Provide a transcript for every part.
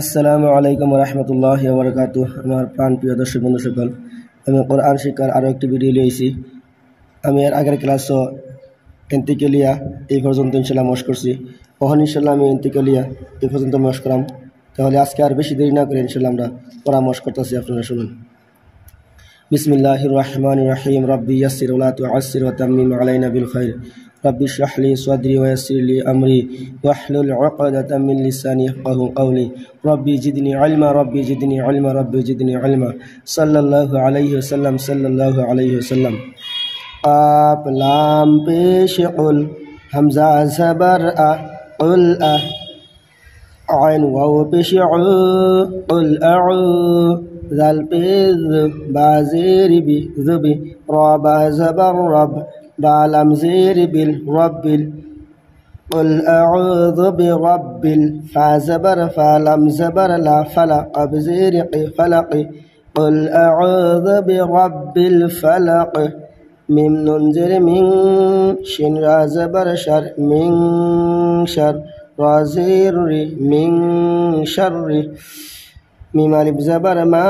আসসালামু আলাইকুম ওয়া রাহমাতুল্লাহি ওয়া বারাকাতুহু। আমার প্রাণপ্রিয় দর্শক বন্ধু সকল, আমি কোরআন শিক্ষার আরও একটি ভিডিও নিয়েছি। আমি এর আগের ক্লাসও এন্তিকালিয়া এই পর্যন্ত ইনশাল্লাহ মশ করছি। কখন ইনশাল্লাহ আমি এন্তিকালিয়া এই পর্যন্ত মশ করাম। তাহলে আজকে আর বেশি দেরি না করে ইনশাল্লাহ আমরা পরামর্শ করতেছি, আপনারা শুনুন। বিসমিল্লাহির রহমানির রহিম। রব্বি ইয়াসসির ওয়া লা তুআসসির ওয়া তাম্মিম আলাইনা বিল খাইর। রব্বি ইশরাহ লি সাদরি ওয়া ইয়াসসির লি আমরি ওয়াহলুল উকদাতাম মিন লিসানি ইয়াফকাহু কওলি। রব্বি জিদনি ইলমা, রব্বি জিদনি ইলমা, রব্বি জিদনি ইলমা। সাল্লাল্লাহু আলাইহি ওয়াসাল্লাম, সাল্লাল্লাহু আলাইহি ওয়াসাল্লাম। কাফ লাম পেশ কুল, হামজা জবর আ, কুল আ। আইন ওয়াও পেশ উ, কুল আউ। ذال بذ بازير بي ذبي رابا زبر رب بالام زير بالرب. قل أعوذ برب فازبر فلم زبر لا فلق بزيرق فلق. قل أعوذ برب الفلق. ميم ننزر من شن رازبر شر من شر رازير من شر. ميم الف زبر ما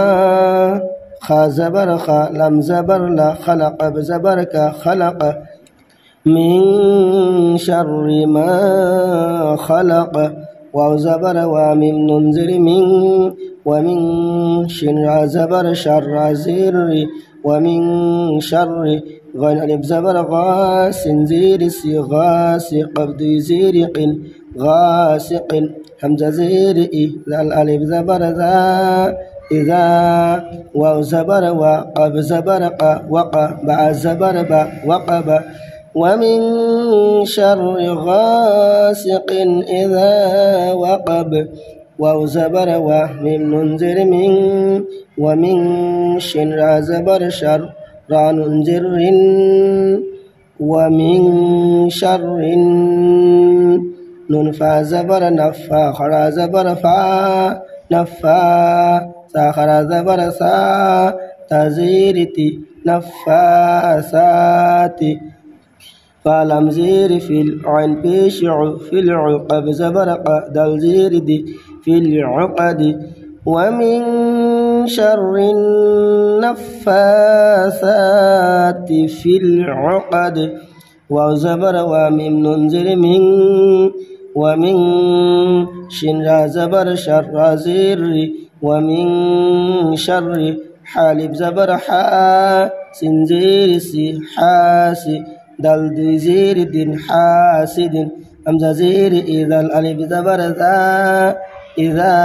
خا زبر خا لم زبر لا خلق بزبرك خلق. من شر ما خلق. واو زبر وميم ننزر من ومن شن زبر شر زير ومن شر. غين الف زبر غاس زير سي غاس قبض زيرق غاسق. همزة زير إي ذال ألف زبر ذا إذا. واو زبر وقب زبر ق وقى بع زبر ب وقب. ومن شر غاسق إذا وقب. واو زبر وميم ننزر من ومن شن را زبر شر را ننزر ومن شر. نون فا زبر نفا خرا زبر فا نفا. سا خرا زبر سا تزيرتي نفاساتي. فلم زير في العين بيشع في العقب زبرق دل زير دي في العقد. ومن شر النفاثات في العقد. واو زبر وميم ننزر من ومن شن را زبر شر زير ومن شر. حالب زبر حا سنزير سي حاسي دل دي زير دين حاسد. همزة زير إذا الألف زبر ذا إذا.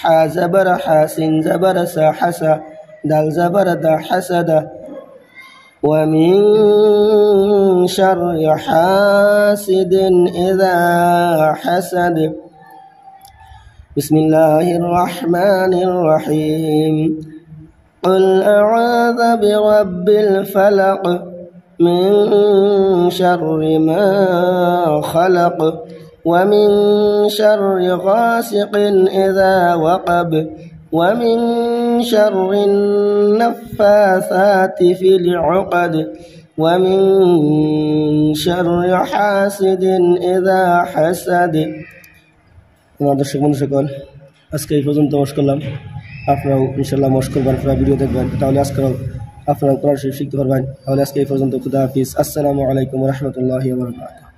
حا زبر حاسن زبر سا حسا دل زبر دا حسد. ومن شر حاسد إذا حسد. بسم الله الرحمن الرحيم. قل أعوذ برب الفلق من شر ما خلق. ومن شر غاسق إذا وقب. ومن شر النفاثات في العقد. ومن شر حاسد إذا حسد. আমার দর্শক বন্ধু সকল, আজকে এই পর্যন্ত মশ করলাম। আপনারাও ইনশাল্লাহ মশ করবেন, আপনারা ভিডিও দেখবেন, তাহলে আজকেও আপনারা কোরআন শরীফ শিখতে পারবেন। তাহলে আজকে এই পর্যন্ত। খুদা হাফিজ। আসসালামু আলাইকুম ওয়া রাহমাতুল্লাহি ওয়া বারাকাতুহু।